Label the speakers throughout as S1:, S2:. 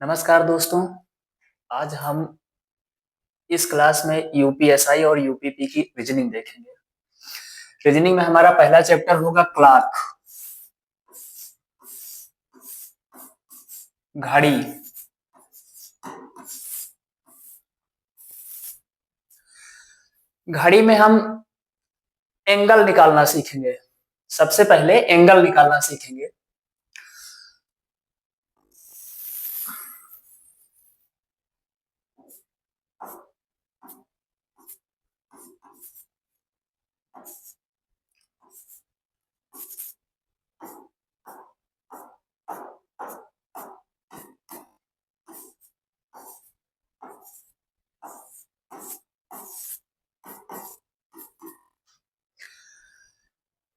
S1: नमस्कार दोस्तों। आज हम इस क्लास में यूपीएसआई और यूपीपी की रीजनिंग देखेंगे। रीजनिंग में हमारा पहला चैप्टर होगा क्लॉक, घड़ी। घड़ी में हम एंगल निकालना सीखेंगे। सबसे पहले एंगल निकालना सीखेंगे।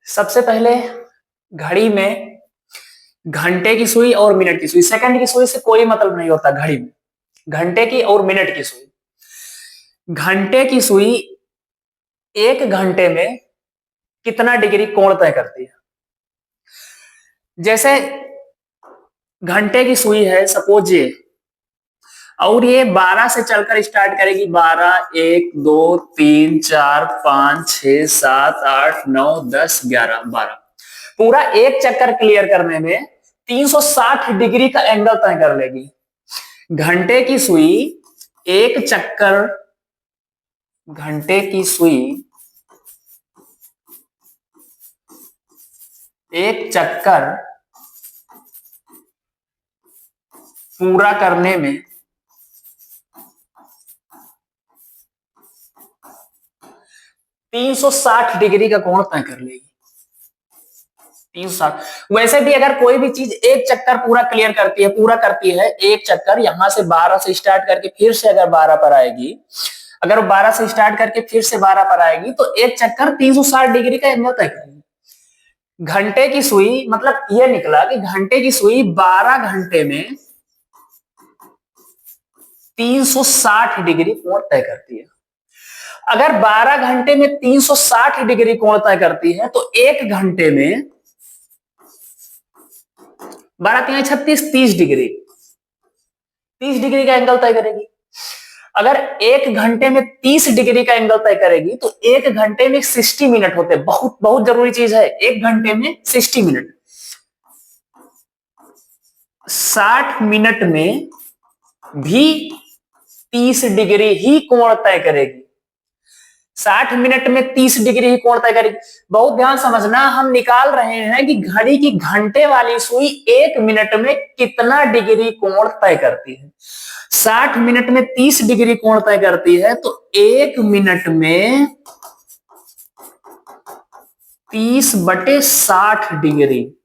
S1: सबसे पहले घड़ी में घंटे की सुई और मिनट की सुई, सेकंड की सुई से कोई मतलब नहीं होता घड़ी में। घंटे की और मिनट की सुई। घंटे की सुई एक घंटे में कितना डिग्री कोण तय करती है। जैसे घंटे की सुई है सपोज ये, और ये 12 से चलकर स्टार्ट करेगी। 12, 1, 2, 3, 4, 5, 6, 7, 8, 9, 10, 11, 12। पूरा एक चक्कर क्लियर करने में 360 डिग्री का एंगल तय कर लेगी। घंटे की सुई एक चक्कर, घंटे की सुई एक चक्कर पूरा करने में 360 डिग्री का कोण तय कर लेगी। 360। वैसे भी अगर कोई भी चीज एक चक्कर पूरा क्लियर करती है, पूरा करती है एक चक्कर, यहां से 12 से स्टार्ट करके फिर से अगर 12 पर आएगी, अगर 12 से स्टार्ट करके फिर से 12 पर आएगी तो एक चक्कर 360 डिग्री का एंगल तय करेगी। घंटे की सुई मतलब ये निकला कि घंटे की सुई 12 घंटे में 360 डिग्री कोण तय करती है। अगर 12 घंटे में 360 डिग्री कोण तय करती है तो एक घंटे में 12 3 36, 30 डिग्री, 30 डिग्री का एंगल तय करेगी। अगर एक घंटे में 30 डिग्री का एंगल तय करेगी तो एक घंटे में 60 मिनट होते हैं। बहुत बहुत जरूरी चीज है, एक घंटे में 60 मिनट। 60 मिनट में भी 30 डिग्री ही कोण तय करेगी। 60 मिनट में 30 डिग्री ही कोण तय करेगी। बहुत ध्यान समझना, हम निकाल रहे हैं कि घड़ी की घंटे वाली सुई एक मिनट में कितना डिग्री कोण तय करती है। 60 मिनट में 30 डिग्री कोण तय करती है तो एक मिनट में 30/60 डिग्री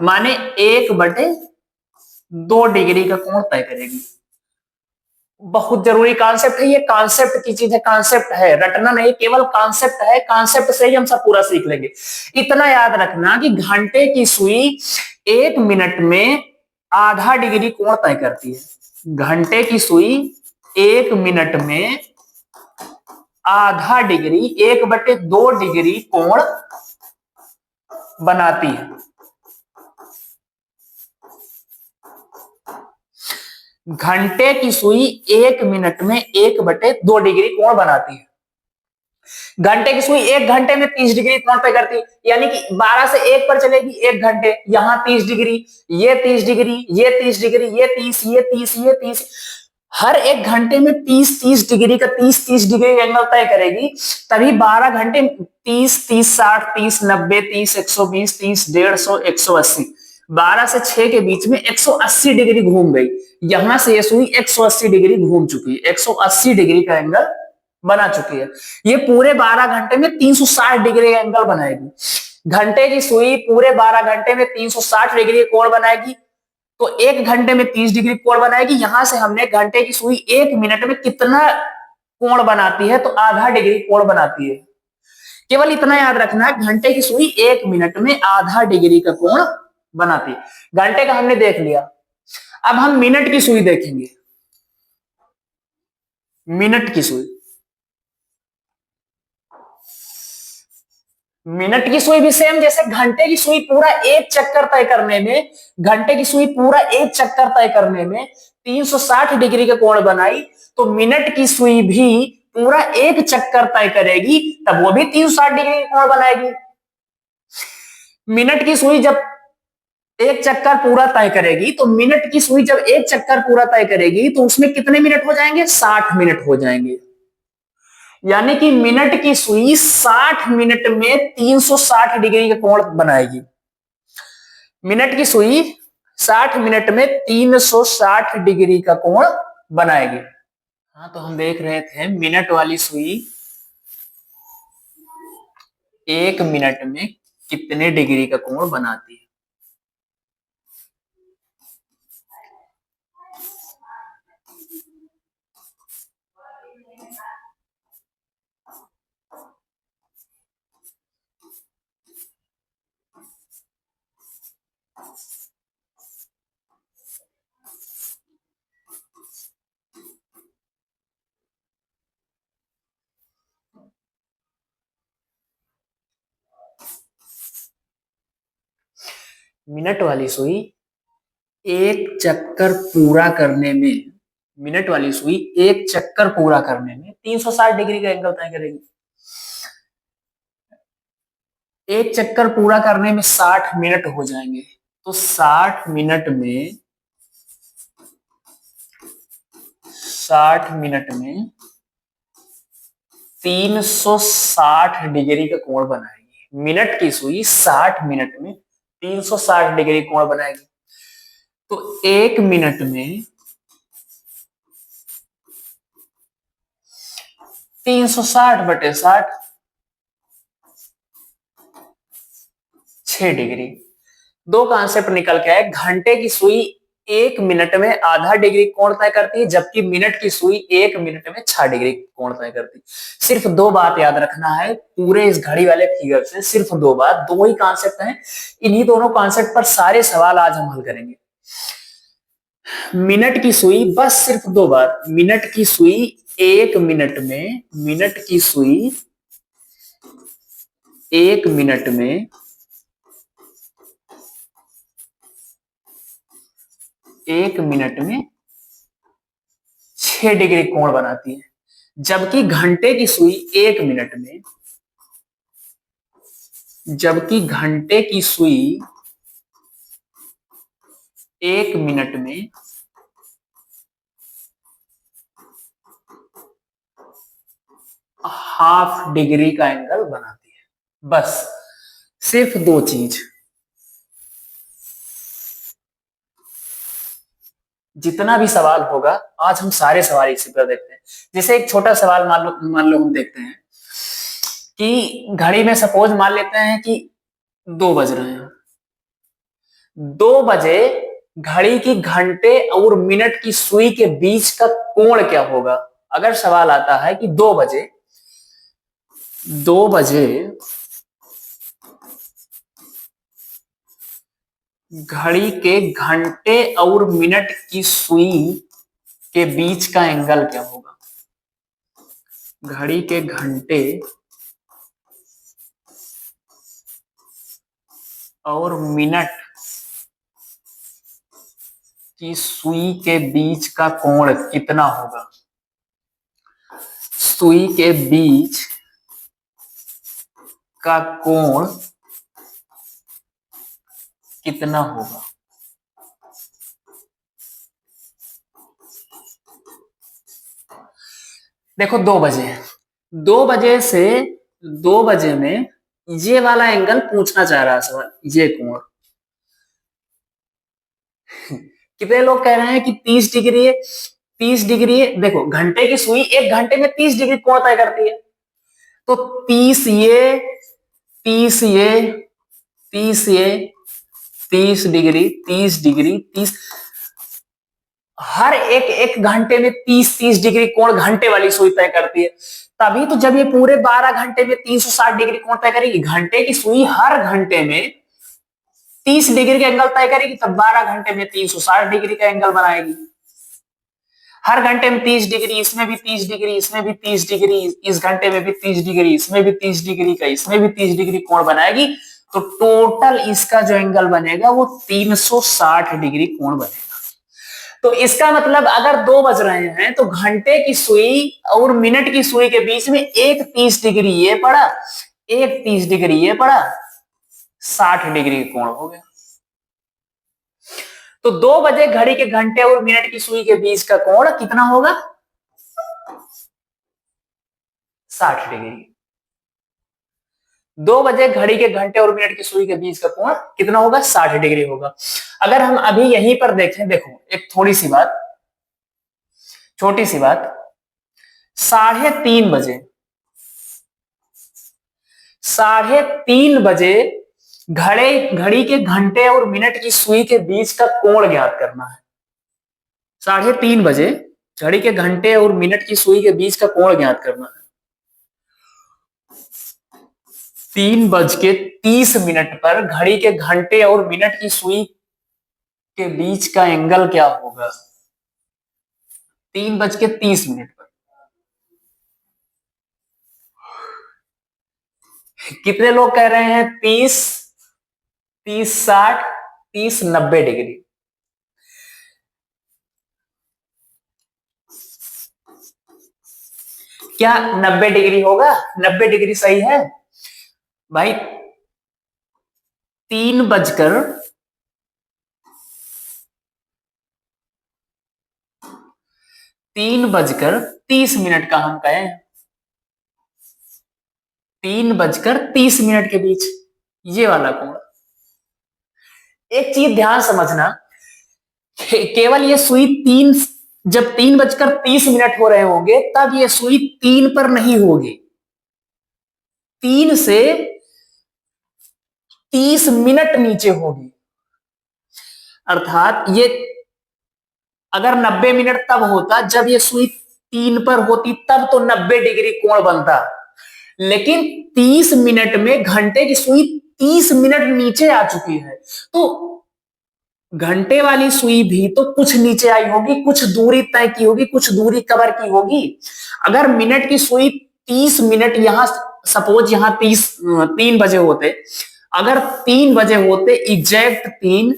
S1: माने 1/2 डिग्री का कोण तय करेगी। बहुत जरूरी कॉन्सेप्ट है ये। कॉन्सेप्ट की चीज है, कॉन्सेप्ट है, रटना नहीं, केवल कॉन्सेप्ट है। कॉन्सेप्ट से ही हम सब पूरा सीख लेंगे। इतना याद रखना कि घंटे की सुई एक मिनट में आधा डिग्री कोण तय करती है। घंटे की सुई एक मिनट में आधा डिग्री, 1/2 डिग्री कोण बनाती है। घंटे की सुई एक मिनट में 1/2 डिग्री कोण बनाती है। घंटे की सुई एक घंटे में 30 डिग्री कोण तय करती है, यानी कि 12 से 1 पर चलेगी एक घंटे, यहां 30 डिग्री, ये 30 डिग्री, ये 30 डिग्री, ये 30, ये 30, ये 30। हर एक घंटे में 30-30 डिग्री का 30-30 डिग्री एंगल तय करेगी। तभी 12 घंटे 30-30, 60, 30, 90, 30, 120, 30, 150, 180। 12 से 6 के बीच में 180 डिग्री घूम गई। यहां से ये सुई 180 डिग्री घूम चुकी है, 180 डिग्री का एंगल बना चुकी है। ये पूरे 12 घंटे में 360 डिग्री का एंगल बनाएगी। घंटे की सुई पूरे 12 घंटे में 360 डिग्री कोण बनाएगी तो एक घंटे में 30 डिग्री कोण बनाएगी। यहां से हमने घंटे की सुई एक मिनट में कितना कोण बनाती है तो आधा डिग्री कोण बनाती है। केवल इतना याद रखना, घंटे की सुई एक मिनट में आधा डिग्री का कोण बनाती है। घंटे का हमने देख लिया। अब हम मिनट की सुई देखेंगे। मिनट की सुई, मिनट की सुई भी सेम, जैसे घंटे की सुई पूरा एक चक्कर तय करने में, घंटे की सुई पूरा एक चक्कर तय करने में 360 डिग्री का कोण बनाई, तो मिनट की सुई भी पूरा एक चक्कर तय करेगी, तब वो भी 360 डिग्री का कोण बनाएगी। मिनट की सुई जब एक चक्कर पूरा तय करेगी, तो मिनट की सुई जब एक चक्कर पूरा तय करेगी तो उसमें कितने मिनट हो जाएंगे? 60 मिनट हो जाएंगे। यानी कि मिनट की सुई 60 मिनट में 360 डिग्री का कोण बनाएगी। मिनट की सुई 60 मिनट में 360 डिग्री का कोण बनाएगी। हाँ, तो हम देख रहे थे मिनट वाली सुई 1 मिनट में कितने डिग्री का कोण बनाती है। मिनट वाली सुई एक चक्कर पूरा करने में, मिनट वाली सुई एक चक्कर पूरा करने में 360 डिग्री का एंगल तय करेगी। एक चक्कर पूरा करने में 60 मिनट हो जाएंगे, तो 60 मिनट में 360 डिग्री का कोण बनाएगी। मिनट की सुई 60 मिनट में 360 डिग्री कोण बनाएगी। तो 1 मिनट में 360/60 6 डिग्री। दो कॉन्सेप्ट निकल के आए। घंटे की सुई 1 मिनट में आधा डिग्री कोण तय करती है, जबकि मिनट की सुई 1 मिनट में 6 डिग्री कोण तय करती है। सिर्फ दो बात याद रखना है पूरे इस घड़ी वाले फिगर से, सिर्फ दो बात, दो ही कॉन्सेप्ट हैं। इन्हीं दोनों कॉन्सेप्ट पर सारे सवाल आज हम हल करेंगे। मिनट की सुई, बस सिर्फ दो बात, मिनट की सुई 1 मिनट में, मिनट की सुई 1 मिनट में 1 मिनट में 6 डिग्री कोण बनाती है, जबकि घंटे की सुई 1 मिनट में, जबकि घंटे की सुई 1 मिनट में 1/2 डिग्री का एंगल बनाती है। बस सिर्फ दो चीज। जितना भी सवाल होगा आज हम सारे सवाल इसी पर देखते हैं। जैसे एक छोटा सवाल मान लो हम देखते हैं कि घड़ी में सपोज मान लेते हैं कि 2 बज रहे हैं। 2 बजे घड़ी की घंटे और मिनट की सुई के बीच का कोण क्या होगा? अगर सवाल आता है कि 2 बजे घड़ी के घंटे और मिनट की सुई के बीच का एंगल क्या होगा? घड़ी के घंटे और मिनट की सुई के बीच का कोण कितना होगा? सुई के बीच का कोण कितना होगा? देखो 2 बजे, 2 बजे से 2 बजे में ये वाला एंगल पूछना चाह रहा है सवाल, ये कोण। कितने लोग कह रहे हैं कि 30 डिग्री है, 30 डिग्री है। देखो घंटे की सुई 1 घंटे में 30 डिग्री कोण तय करती है, तो 30 ये 30 ये 30 ये 30 डिग्री 30 डिग्री 30, हर एक घंटे में 30 डिग्री कोण घंटे वाली सुई तय करती है। तभी तो जब ये पूरे 12 घंटे में 360 डिग्री कोण तय करेगी, घंटे की सुई हर घंटे में 30 डिग्री का एंगल तय करेगी, तब 12 घंटे में 360 डिग्री का एंगल बनाएगी। हर घंटे में 30 डिग्री, इसमें भी 30 डिग्री, इसमें भी 30 डिग्री, इस घंटे में भी 30 डिग्री, इसमें भी 30 डिग्री का, इसमें भी 30 डिग्री कोण बनाएगी, तो टोटल इसका जो एंगल बनेगा वो 360 डिग्री कोण बनेगा। तो इसका मतलब अगर 2 बज रहे हैं तो घंटे की सुई और मिनट की सुई के बीच में एक 30 डिग्री ये पड़ा, एक 30 डिग्री ये पड़ा, 60 डिग्री कोण हो गया। तो 2 बजे घड़ी के घंटे और मिनट की सुई के बीच का कोण कितना होगा? 60 डिग्री। 2 बजे घड़ी के घंटे और मिनट की सुई के बीच का कोण कितना होगा? 60 डिग्री होगा। अगर हम अभी यहीं पर देखें, देखो एक थोड़ी सी बात, छोटी सी बात, 3:30 बजे, 3:30 बजे घड़ी के घंटे और मिनट की सुई के बीच का कोण ज्ञात करना है। 3:30 बजे घड़ी के घंटे और मिनट की सुई के बीच का कोण ज्ञात करना है। 3:30 पर घड़ी के घंटे और मिनट की सुई के बीच का एंगल क्या होगा? 3:30 पर कितने लोग कह रहे हैं? 30, 60, 90 डिग्री। क्या 90 डिग्री होगा? 90 डिग्री सही है भाई। 3:30 का हम कहें, 3:30 के बीच ये वाला कोण। एक चीज ध्यान समझना, केवल ये सुई जब 3:30 हो रहे होंगे तब ये सुई 3 पर नहीं होगी, 3 से 30 मिनट नीचे होगी। अर्थात ये अगर 90 मिनट तब होता जब ये सुई 3 पर होती, तब तो 90 डिग्री कोण बनता, लेकिन 30 मिनट में घंटे की सुई 30 मिनट नीचे आ चुकी है, तो घंटे वाली सुई भी तो कुछ नीचे आई होगी, कुछ दूरी तय की होगी, कुछ दूरी कवर की होगी। अगर मिनट की सुई 30 मिनट यहां, सपोज यहां 3 बजे होते, अगर 3 बजे होते एग्जैक्ट 3,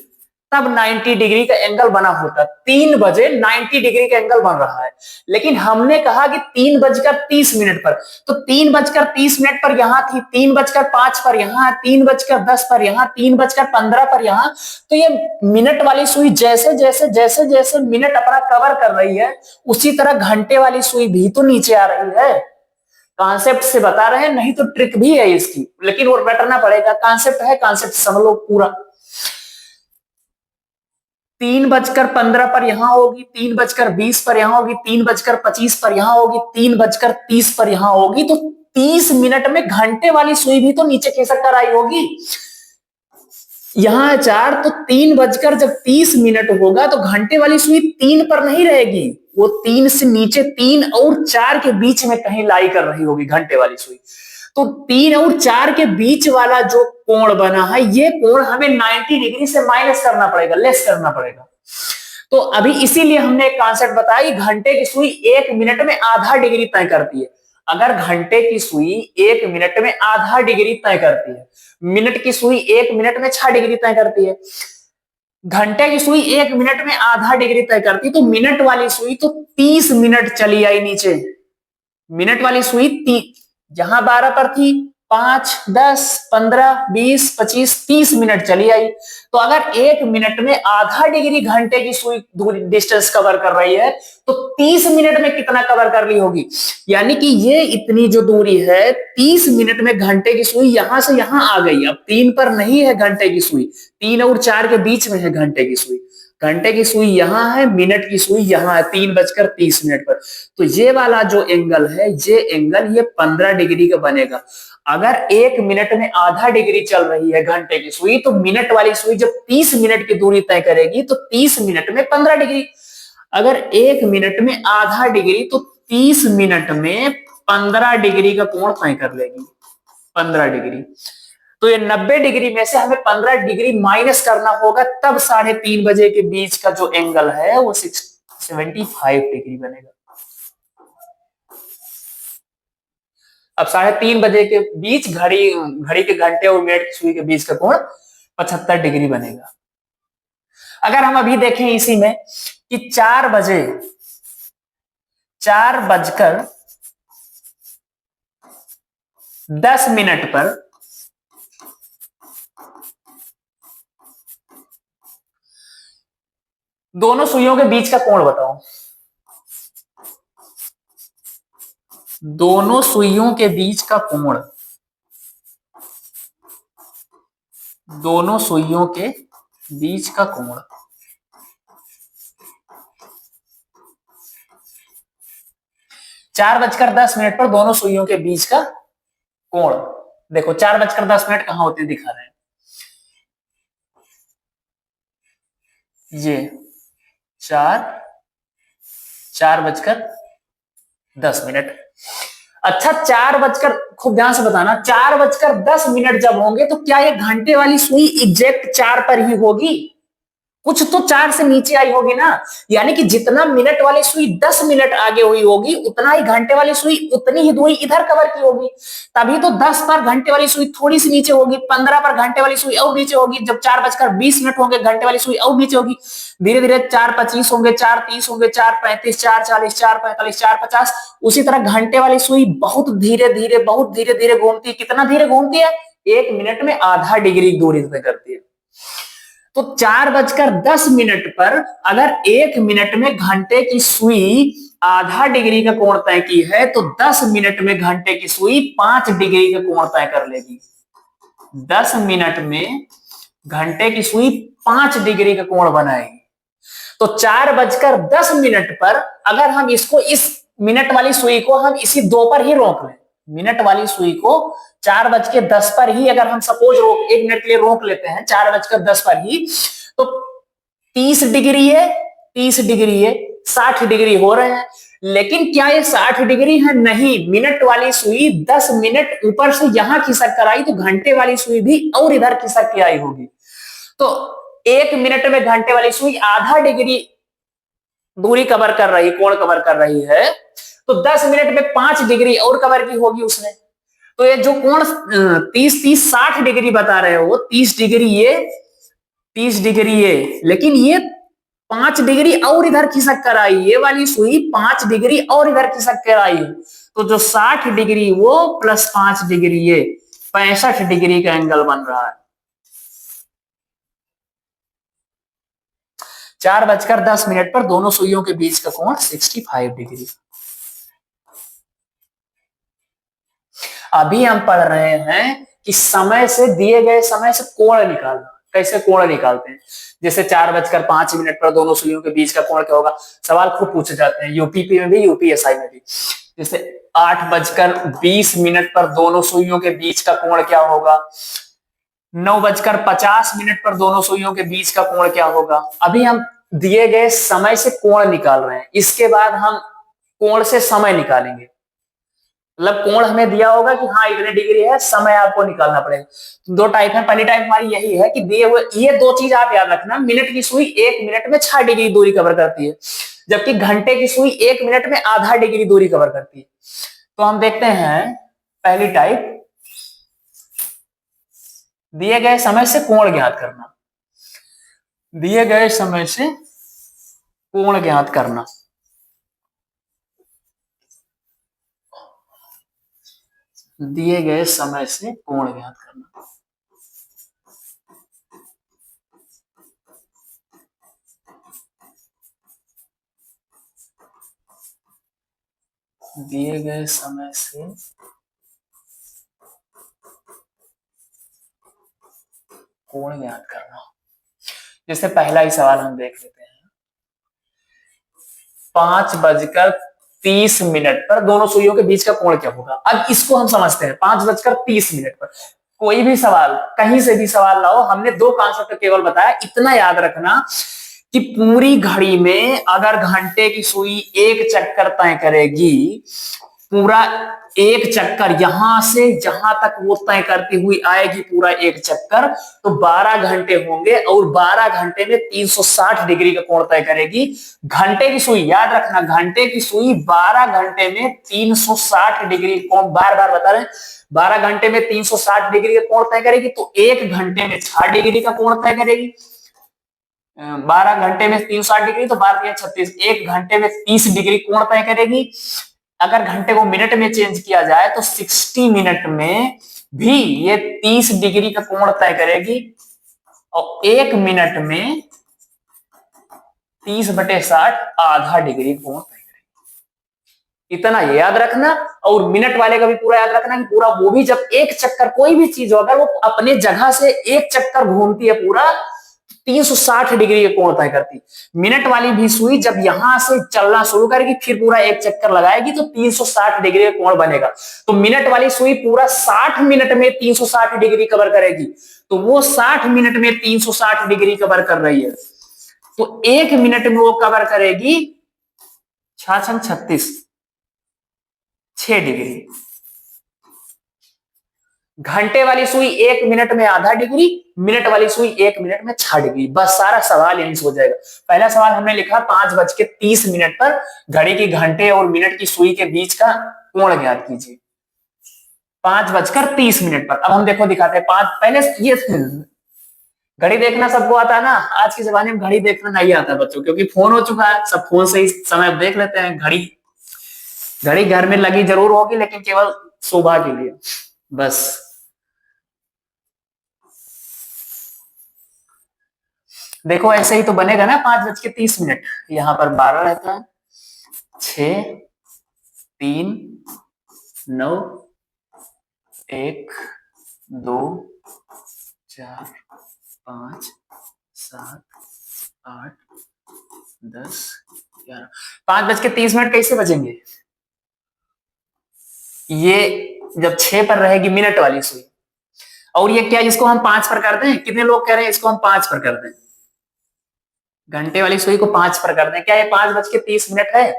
S1: तब 90 डिग्री का एंगल बना होता। 3 बजे 90 डिग्री का एंगल बन रहा है, लेकिन हमने कहा कि 3:30 पर, तो 3:30 पर यहां थी, 3:05 पर यहां, 3:10 पर यहां, 3:15 पर यहां। तो ये मिनट वाली सुई जैसे जैसे जैसे जैसे मिनट अपना कवर कर रही है, उसी तरह घंटे वाली सुई भी तो नीचे आ रही है। कॉन्सेप्ट से बता रहे हैं, नहीं तो ट्रिक भी है इसकी, लेकिन वो रटना पड़ेगा। कॉन्सेप्ट है, कॉन्सेप्ट समझ लो पूरा। 3:15 पर यहां होगी, 3:20 पर यहां होगी, 3:25 पर यहां होगी, 3:30 पर यहां होगी, तो 30 मिनट में घंटे वाली सुई भी तो नीचे खिसक कर आई होगी। यहां है 4, तो 3:30 होगा तो घंटे वाली सुई 3 पर नहीं रहेगी, वो 3 से नीचे 3 और 4 के बीच में कहीं लाई कर रही होगी घंटे वाली सुई। तो 3 और 4 के बीच वाला जो कोण बना है, ये कोण हमें 90 डिग्री से माइनस करना पड़ेगा, लेस करना पड़ेगा। तो अभी इसीलिए हमने एक कॉन्सेप्ट बताया, घंटे की सुई 1 मिनट में आधा डिग्री तय करती है। अगर घंटे की सुई 1 मिनट में आधा डिग्री तय करती है, मिनट की सुई 1 मिनट में 6 डिग्री तय करती है, घंटे की सुई 1 मिनट में आधा डिग्री तय करती, तो मिनट वाली सुई तो 30 मिनट चली आई नीचे। मिनट वाली सुई जहां 12 पर थी, 5, 10, 15, 20, 25, 30 मिनट चली आई। तो अगर 1 मिनट में आधा डिग्री घंटे की सुई दूरी डिस्टेंस कवर कर रही है, तो 30 मिनट में कितना कवर कर ली होगी? यानी कि ये इतनी जो दूरी है, 30 मिनट में घंटे की सुई यहां से यहां आ गई। अब 3 पर नहीं है घंटे की सुई, 3 और 4 के बीच में है घंटे की सुई। घंटे की सुई यहां है, मिनट की सुई यहां है, 3:30 पर। तो ये वाला जो एंगल है, ये एंगल ये 15 डिग्री का बनेगा। अगर 1 मिनट में आधा डिग्री चल रही है घंटे की सुई, तो मिनट वाली सुई जब 30 मिनट की दूरी तय करेगी, तो 30 मिनट में 15 डिग्री। अगर 1 मिनट में आधा डिग्री, तो 30 मिनट में 15 डिग्री का कोण तय कर लेगी, 15 डिग्री। तो ये 90 डिग्री में से हमें 15 डिग्री माइनस करना होगा, तब 3:30 बजे के बीच का जो एंगल है वो 75 डिग्री बनेगा। अब 3:30 के बीच घड़ी के घंटे और मिनट की सुई के बीच का कोण 75 डिग्री बनेगा। अगर हम अभी देखें इसी में कि 4:10 पर दोनों सुइयों के बीच का कोण बताओ। दोनों सुइयों के बीच का कोण, दोनों सुइयों के बीच का कोण 4:10 पर दोनों सुइयों के बीच का कोण। देखो 4:10 कहां होते दिखा रहे हैं, ये 4:10। अच्छा 4 खूब ध्यान से बताना, 4:10 जब होंगे तो क्या ये घंटे वाली सुई एग्जैक्ट 4 पर ही होगी? कुछ तो 4 से नीचे आई होगी ना। यानी कि जितना मिनट वाली सुई 10 मिनट आगे हुई होगी, उतना ही घंटे वाली सुई उतनी ही दूरी इधर कवर की होगी। तभी तो 10 पर घंटे वाली सुई थोड़ी सी नीचे होगी, 15 पर घंटे वाली सुई और नीचे होगी, जब 4:20 होंगे घंटे वाली सुई और नीचे होगी। धीरे धीरे 4:25 होंगे, 4:30 होंगे, 4:35, 4:40, 4:45, 4:50। उसी तरह घंटे वाली सुई बहुत धीरे धीरे घूमती है। कितना धीरे घूमती है? 1 मिनट में आधा डिग्री दूरी तय करती है। तो 4:10 पर अगर 1 मिनट में घंटे की सुई आधा डिग्री का कोण तय की है, तो 10 मिनट में घंटे की सुई 5 डिग्री का कोण तय कर लेगी। 10 मिनट में घंटे की सुई 5 डिग्री का कोण बनाएगी। तो 4:10 पर अगर हम इसको, इस मिनट वाली सुई को हम इसी 2 पर ही रोक लें, मिनट वाली सुई को 4:10 पर ही अगर हम सपोज 1 मिनट के लिए रोक लेते हैं 4:10 पर ही, तो 30 डिग्री है, 30 डिग्री है, 60 डिग्री हो रहे हैं। लेकिन क्या ये 60 डिग्री है? नहीं। मिनट वाली सुई 10 मिनट ऊपर से यहां खिसक कर आई, तो घंटे वाली सुई भी और इधर खिसक के आई होगी। तो 1 मिनट में घंटे वाली सुई आधा डिग्री दूरी कवर कर रही, कोण कवर कर रही है, तो 10 मिनट में 5 डिग्री और कवर की होगी उसने। तो ये जो कोण 30 60 डिग्री बता रहे हो, 30 डिग्री ये, 30 डिग्री ये, लेकिन ये 5 डिग्री और इधर खिसक कर आई, ये वाली सुई 5 डिग्री और इधर खिसक कर आई। तो जो 60 डिग्री वो प्लस 5 डिग्री ये 65 डिग्री का एंगल बन रहा है। 4:10 पर दोनों सुइयों के बीच का कोण 65 डिग्री। अभी हम पढ़ रहे हैं कि समय से, दिए गए समय से कोण निकालना। कैसे कोण निकालते हैं? जैसे 4:05 पर दोनों सुइयों के बीच का कोण क्या होगा? सवाल खूब पूछे जाते हैं यूपीपी में भी, यूपीएसआई में भी। जैसे 8:20 पर दोनों सुइयों के बीच का कोण क्या होगा? 9:50 पर दोनों सुइयों के बीच का कोण क्या होगा? अभी हम दिए गए समय से कोण निकाल रहे हैं, इसके बाद हम कोण से समय निकालेंगे। मतलब कोण हमें दिया होगा कि हाँ इतने डिग्री है, समय आपको निकालना पड़ेगा। 2 टाइप है। पहली टाइप हमारी यही है कि दिए हुए, ये 2 चीज आप याद रखना, मिनट की सुई 1 मिनट में 6 डिग्री दूरी कवर करती है, जबकि घंटे की सुई 1 मिनट में आधा डिग्री दूरी कवर करती है। तो हम देखते हैं पहली टाइप, दिए गए समय से कोण ज्ञात करना। दिए गए समय से कोण ज्ञात करना। दिए गए समय से कोण ज्ञात करना। दिए गए समय से कोण ज्ञात करना। जैसे पहला ही सवाल हम देख लेते हैं। 5:30 पर दोनों सुइयों के बीच का कोण क्या होगा? अब इसको हम समझते हैं। 5:30 पर कोई भी सवाल, कहीं से भी सवाल लाओ, हमने 2 कॉन्सेप्ट केवल बताया। इतना याद रखना कि पूरी घड़ी में अगर घंटे की सुई 1 चक्कर तय करेगी, पूरा एक चक्कर यहां से जहां तक वो तय करती हुई आएगी, पूरा एक चक्कर, तो 12 घंटे होंगे और 12 घंटे में 360 डिग्री का कोण तय करेगी। घंटे की सुई, याद रखना, घंटे की सुई 12 घंटे में 360 डिग्री कोण, बार बार बता रहे हैं, 12 घंटे में 360 डिग्री का कोण तय करेगी, तो एक घंटे में 6 डिग्री का कोण तय करेगी। 12 घंटे में 360 डिग्री तो 12 36, एक घंटे में 30 डिग्री कोण तय करेगी। अगर घंटे को मिनट में चेंज किया जाए तो 60 मिनट में भी ये 30 डिग्री का कोण तय करेगी और एक मिनट में 30/60 आधा डिग्री कोण तय करेगी। इतना याद रखना, और मिनट वाले का भी पूरा याद रखना कि पूरा वो भी जब एक चक्कर, कोई भी चीज हो अगर वो अपने जगह से एक चक्कर घूमती है पूरा 360 डिग्री का कोण तय करती। मिनट वाली भी सुई जब यहां से चलना शुरू करेगी फिर पूरा एक चक्कर लगाएगी तो 360 डिग्री का कोण बनेगा। तो मिनट वाली सुई पूरा 60 मिनट में 360 डिग्री कवर करेगी, तो वो 60 मिनट में 360 डिग्री कवर कर रही है, तो एक मिनट में वो कवर करेगी 6×36 6 डिग्री। घंटे वाली सुई एक मिनट में आधा डिग्री, मिनट वाली सुई एक मिनट में 6 डिग्री। बस सारा सवाल यहीं से हो जाएगा। पहला सवाल हमने लिखा 5:30 पर घड़ी की घंटे और मिनट की सुई के बीच का कोण ज्ञात कीजिए। 5:30 पर। अब हम देखो दिखाते हैं पहले ये घड़ी देखना सबको आता है ना, आज के जमाने में घड़ी देखना नहीं आता बच्चों, क्योंकि फोन हो चुका है, सब फोन से ही समय देख लेते हैं। घड़ी घर में लगी जरूर होगी लेकिन केवल शोभा के लिए बस। देखो ऐसे ही तो बनेगा ना, 5:30, यहां पर 12 रहता है, 6, 3, 9, 1, 2, 4, 5, 7, 8, 10, 11। 5:30 कैसे बचेंगे? ये जब 6 पर रहेगी मिनट वाली सुई, और ये क्या, इसको हम 5 पर कर दें? कितने लोग कह रहे हैं इसको हम 5 पर कर दें? घंटे वाली सुई को 5 पर कर दें। क्या ये 5:30 है?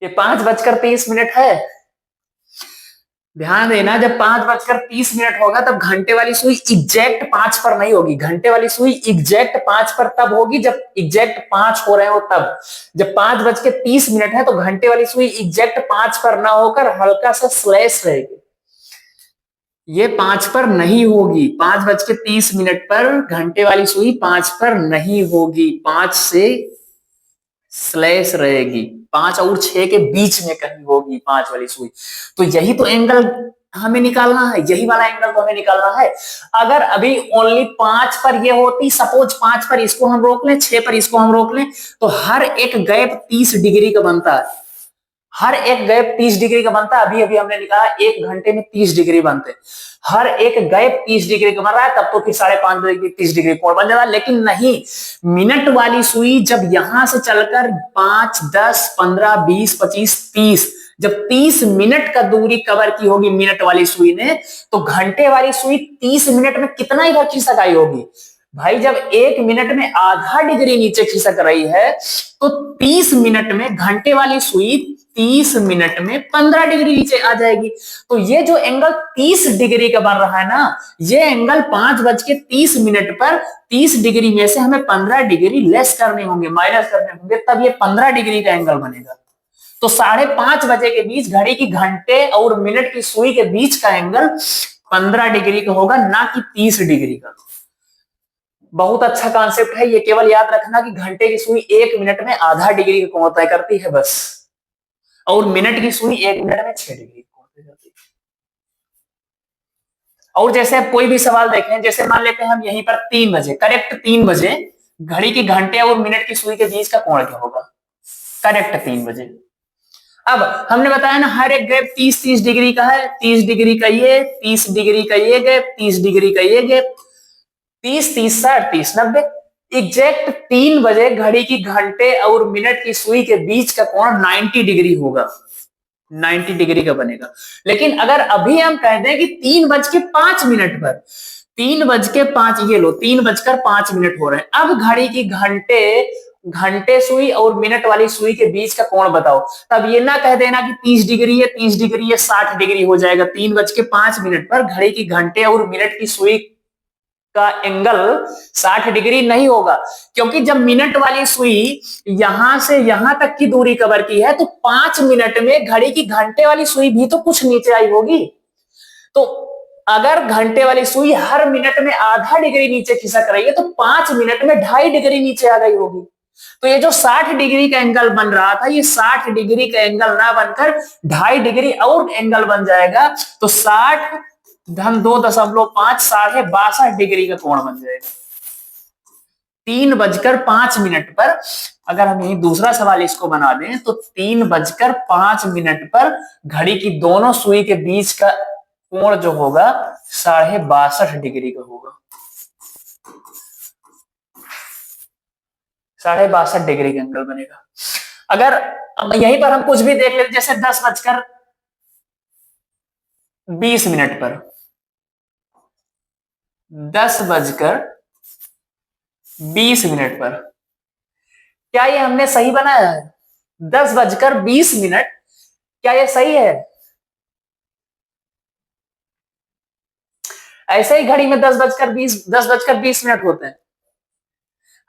S1: ये 5:30 है। ध्यान देना, जब 5:30 होगा तब घंटे वाली सुई एग्जैक्ट 5 पर नहीं होगी। घंटे वाली सुई एग्जैक्ट 5 पर तब होगी जब एग्जैक्ट 5 हो रहे हो तब। जब 5:30 है तो घंटे वाली सुई एग्जैक्ट 5 पर ना होकर हल्का सा स्लैश रहेगी। ये 5 पर नहीं होगी। 5:30 पर घंटे वाली सुई 5 पर नहीं होगी, 5 से स्लैश रहेगी, 5 और 6 के बीच में कहीं होगी 5 वाली सुई। तो यही तो एंगल हमें निकालना है, यही वाला एंगल तो हमें निकालना है। अगर अभी ओनली 5 पर ये होती, सपोज 5 पर इसको हम रोक लें, 6 पर इसको हम रोक लें, तो हर एक गैप 30 डिग्री का बनता है। हर एक गैप 30 डिग्री का बनता है। अभी अभी हमने निकाला 1 घंटे में 30 डिग्री बनते, हर एक गैप 30 डिग्री का बन रहा है, तब तो फिर 5.5 बजे 30 डिग्री कोण बन जाता। लेकिन नहीं, मिनट वाली सुई जब यहां से चलकर 5, 10, 15, 20, 25, 30, जब 30 मिनट का दूरी कवर की होगी मिनट वाली सुई ने, तो घंटे वाली सुई 30 मिनट में कितना इधर खिसक आई होगी? भाई जब 1 मिनट में आधा डिग्री नीचे खिसक रही है तो 30 मिनट में घंटे वाली सुई 30 मिनट में 15 डिग्री नीचे आ जाएगी। तो ये जो एंगल 30 डिग्री का बन रहा है ना, ये एंगल 5:30 पर 30 डिग्री में से हमें 15 डिग्री लेस करने होंगे, माइनस करने होंगे, तब ये 15 डिग्री का एंगल बनेगा। तो 5:30 बजे के बीच घड़ी की घंटे और मिनट की सुई के बीच का एंगल 15 डिग्री का होगा, ना कि 30 डिग्री का। बहुत अच्छा कॉन्सेप्ट है ये, केवल याद रखना कि घंटे की सुई 1 मिनट में आधा डिग्री का कोण तय करती है बस, और मिनट की सुई 1 मिनट में 6 डिग्री कोण तय करती है। और जैसे आप कोई भी सवाल देखें, जैसे मान लेते हैं हम यहीं पर 3 बजे, करेक्ट 3 बजे घड़ी की घंटे और मिनट की सुई के बीच का कोण क्या होगा? करेक्ट 3 बजे। अब हमने बताया ना हर एक गैप 30-30 डिग्री का है, 30 डिग्री का ये, 30 डिग्री का ये गैप, 30 डिग्री का ये गैप, 30, 30, 60, 30, 90। एग्जैक्ट 3 बजे घड़ी की घंटे और मिनट की सुई के बीच का कोण 90 डिग्री होगा, 90 डिग्री का बनेगा। लेकिन अगर अभी हम कह दें कि 3:05 पर, 3:05, ये लो 3:05 हो रहे हैं, अब घड़ी की घंटे घंटे सुई और मिनट वाली सुई के बीच का कोण बताओ। तब ये ना कह देना कि 30 डिग्री है, 30 डिग्री है, 60 डिग्री हो जाएगा। 3:05 पर घड़ी की घंटे और मिनट की सुई का एंगल 60 डिग्री नहीं होगा, क्योंकि जब मिनट वाली सुई यहां से यहां तक की दूरी कवर की है तो 5 मिनट में घड़ी की घंटे वाली सुई भी तो कुछ नीचे आई होगी। तो अगर घंटे वाली सुई हर मिनट में आधा डिग्री नीचे खिसक रही है तो 5 मिनट में 2.5 डिग्री नीचे आ गई होगी। तो ये जो 60 डिग्री का एंगल बन रहा था, ये 60 डिग्री का एंगल ना बनकर 2.5 डिग्री और एंगल बन जाएगा। तो 60 धन 2.5 62 डिग्री का कोण बन जाएगा। 3:05 पर अगर हम यही दूसरा सवाल इसको बना दें तो 3:05 पर घड़ी की दोनों सुई के बीच का कोण जो होगा 62.5 डिग्री का होगा। 62.5 डिग्री का एंगल बनेगा। अगर यहीं पर हम कुछ भी देख लेते, जैसे 10:20 पर 10:20 पर क्या ये हमने सही बनाया है? 10:20 क्या ये सही है? ऐसे ही घड़ी में 10:20 होते हैं।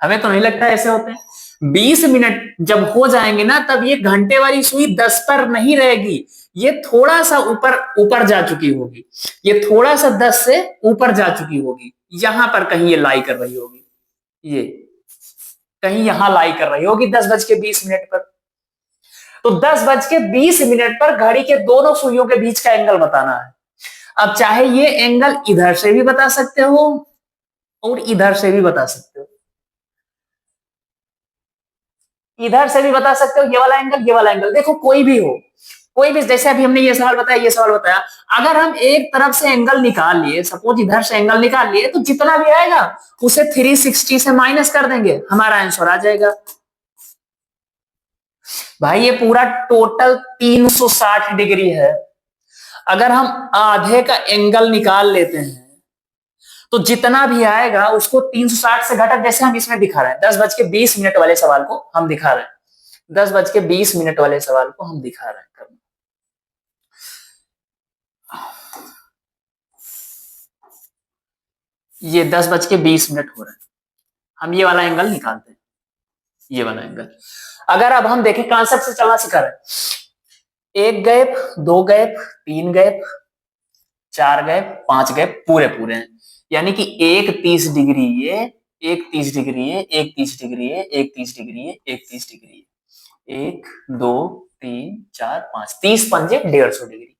S1: हमें तो नहीं लगता ऐसे होते हैं। 20 मिनट जब हो जाएंगे ना, तब ये घंटे वाली सुई 10 पर नहीं रहेगी, ये थोड़ा सा ऊपर ऊपर जा चुकी होगी। ये थोड़ा सा 10 से ऊपर जा चुकी होगी, यहां पर कहीं ये लाई कर रही होगी, ये कहीं यहां लाई कर रही होगी 10:20 पर। तो 10:20 पर घड़ी के दोनों सुइयों के बीच का एंगल बताना है। अब चाहे ये एंगल इधर से भी बता सकते हो और इधर से भी बता सकते हो, इधर से भी बता सकते हो, ये वाला एंगल, ये वाला एंगल, देखो कोई भी हो, कोई भी। जैसे अभी हमने ये सवाल बताया, ये सवाल बताया, अगर हम एक तरफ से एंगल निकाल लिए, सपोज इधर से एंगल निकाल लिए, तो जितना भी आएगा उसे 360 से माइनस कर देंगे, हमारा आंसर आ जाएगा। भाई ये पूरा टोटल 360 डिग्री है। अगर हम आधे का एंगल निकाल लेते हैं तो जितना भी आएगा उसको 360 से घटा, जैसे हम इसमें दिखा रहे हैं 10:20 वाले सवाल को हम दिखा रहे हैं, 10:20 वाले सवाल को हम दिखा रहे हैं। ये 10:20 हो रहा है, हम ये वाला एंगल निकालते हैं, ये वाला एंगल। अगर अब हम देखें, कॉन्सेप्ट से चलना सिखा रहे हैं, 1 gap, 2 gap, 3 gap, 4 gap, 5 gap पूरे पूरे हैं, यानी कि एक 30 डिग्री ये, एक 30 डिग्री ये, एक 30 डिग्री ये, एक 30 डिग्री ये, एक 30 डिग्री ये, 1 2 3 4 5, 30 पंजे 150 डिग्री।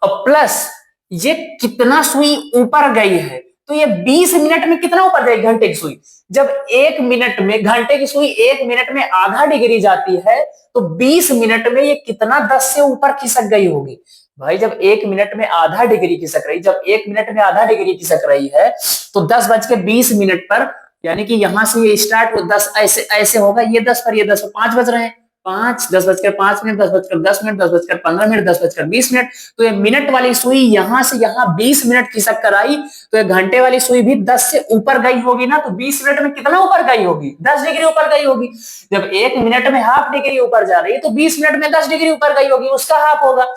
S1: और प्लस ये कितना सुई ऊपर गई है, तो ये 20 मिनट में कितना ऊपर जाएगी घंटे की सुई? जब 1 मिनट में घंटे की सुई 1 मिनट में आधा डिग्री जाती है, तो 20 मिनट में ये कितना 10 से ऊपर खिसक गई होगी? भाई जब 1 मिनट में आधा डिग्री खिसक रही, जब 1 मिनट में आधा डिग्री खिसक रही है, तो 10:20 पर, यानी कि यहां से ये स्टार्ट 10 ऐसे ऐसे होगा, ये 10 पर, ये 10 पर, 5 बज रहे हैं, 5, 10:05, 10:10, 10:15, 10:20, तो ये मिनट वाली सुई यहां से यहां 20 मिनट खिसक कर आई, तो ये घंटे वाली सुई भी 10 से ऊपर गई होगी ना, तो 20 मिनट में कितना ऊपर गई होगी? 10 डिग्री ऊपर गई होगी। जब 1 मिनट में हाफ डिग्री ऊपर जा रही है, तो 20 मिनट में 10 डिग्री ऊपर गई होगी, उसका हाफ होगा।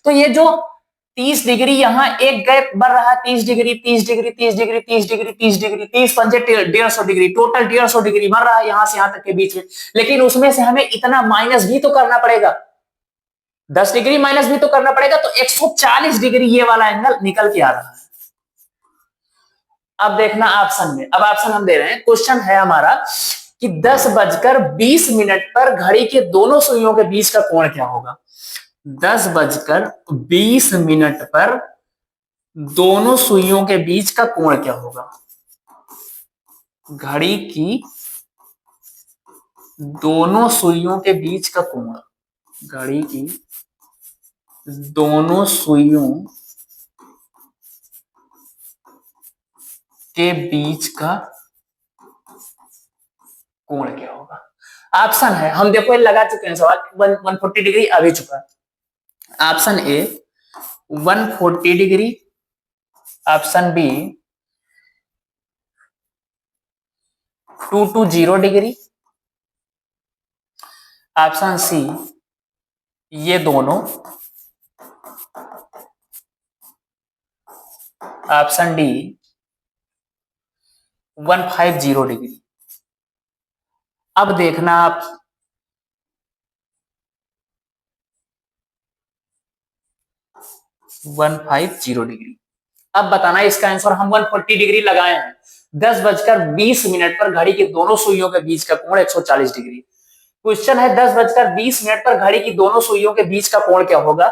S1: तो ये जो 30 डिग्री यहां एक गैप बढ़ रहा है, 30 degree, 30 degree, 30 degree, 30 degree, 30 degree, 30 पंजे 150 डिग्री, टोटल 150 डिग्री बढ़ रहा है यहां से यहां तक के बीच में। लेकिन उसमें से हमें इतना माइनस भी तो करना पड़ेगा, 10 डिग्री माइनस भी तो करना पड़ेगा, तो 140 डिग्री ये वाला एंगल निकल के आ रहा है। अब देखना ऑप्शन में, अब ऑप्शन हम दे रहे हैं, क्वेश्चन है हमारा कि 10:20 पर घड़ी के दोनों सुइयों के बीच का कोण क्या होगा? 10:20 पर दोनों सुइयों के बीच का कोण क्या होगा? घड़ी की दोनों सुइयों के बीच का कोण, घड़ी की दोनों सुइयों के बीच का कोण क्या होगा? ऑप्शन है, हम देखो लगा चुके हैं सवाल, 140 डिग्री आ भी चुका है। Option A 140 degree, option B 220 degree, option C ये दोनों, ऑप्शन डी 150 डिग्री। अब देखना आप, वन फाइव जीरो डिग्री। अब बताना इसका आंसर। हम 140 डिग्री लगाए हैं। 10:20 पर घड़ी की दोनों सुइयों के बीच का कोण 140 डिग्री। क्वेश्चन है 10:20 पर घड़ी की दोनों सुइयों के बीच का कोण क्या होगा?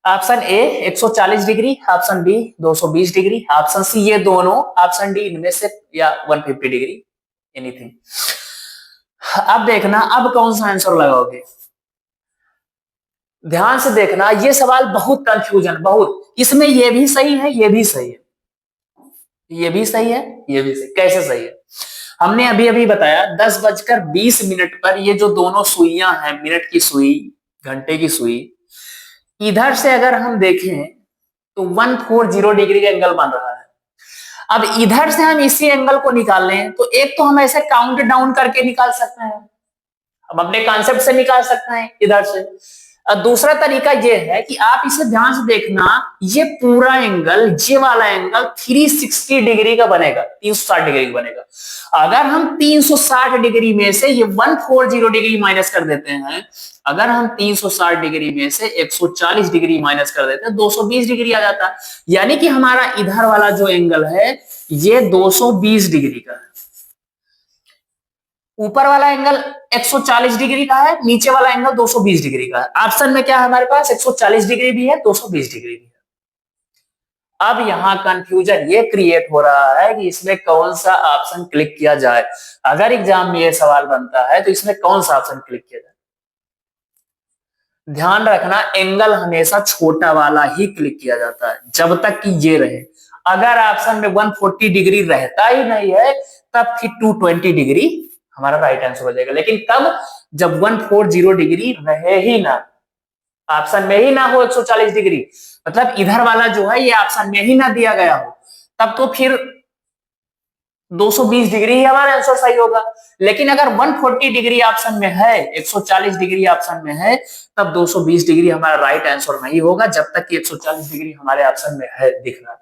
S1: Option A 140 degree, option B 220 degree, option C ये दोनों, ऑप्शन डी इनमें से या 150 डिग्री, एनीथिंग। अब देखना अब कौन सा आंसर लगाओगे। ध्यान से देखना, ये सवाल बहुत कंफ्यूजन, बहुत, इसमें ये भी सही है, ये भी सही है, ये भी सही है, ये भी सही। कैसे सही है? हमने अभी अभी बताया 10:20 पर ये जो दोनों सुइयां हैं, मिनट की सुई, घंटे की सुई, इधर से अगर हम देखें तो 140 डिग्री का एंगल बन रहा है। अब इधर से हम इसी एंगल को निकाल लें तो एक तो हम ऐसे काउंट डाउन करके निकाल सकते हैं, हम अपने कॉन्सेप्ट से निकाल सकते हैं इधर से। दूसरा तरीका यह है कि आप इसे ध्यान से देखना, ये पूरा एंगल, ये वाला एंगल 360 डिग्री का बनेगा, 360 डिग्री का बनेगा। अगर हम 360 डिग्री में से ये 140 डिग्री माइनस कर देते हैं, अगर हम 360 डिग्री में से 140 डिग्री माइनस कर देते हैं, 220 डिग्री आ जाता है। यानी कि हमारा इधर वाला जो एंगल है ये 220 डिग्री का है। ऊपर वाला एंगल 140 डिग्री का है, नीचे वाला एंगल 220 डिग्री का है। ऑप्शन में क्या है हमारे पास? 140 डिग्री भी है, 220 डिग्री भी है। अब यहां कंफ्यूजन ये क्रिएट हो रहा है कि इसमें कौन सा ऑप्शन क्लिक किया जाए। अगर एग्जाम में ये सवाल बनता है तो इसमें कौन सा ऑप्शन क्लिक किया जाए? ध्यान रखना, एंगल हमेशा छोटा वाला ही क्लिक किया जाता है जब तक कि ये रहे। अगर ऑप्शन में 140 डिग्री रहता ही नहीं है तब फिर 220 डिग्री हमारा राइट आंसर हो जाएगा। लेकिन तब जब 140 डिग्री रहे ही ना, ऑप्शन में ही ना हो 140 डिग्री, मतलब इधर वाला जो है ये ऑप्शन में ही ना दिया गया हो, तब तो फिर 220 डिग्री ही हमारा आंसर सही होगा। लेकिन अगर 140 डिग्री ऑप्शन में है, 140 डिग्री ऑप्शन में है, तब 220 डिग्री हमारा राइट आंसर नहीं होगा जब तक कि 140 डिग्री हमारे ऑप्शन में है दिख रहा।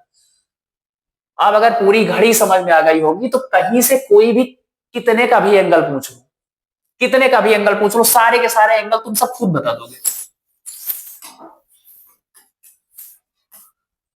S1: अब अगर पूरी घड़ी समझ में आ गई होगी तो कहीं से कोई भी कितने का भी एंगल पूछ लो, कितने का भी एंगल पूछ लो, सारे के सारे एंगल तुम सब खुद बता दोगे।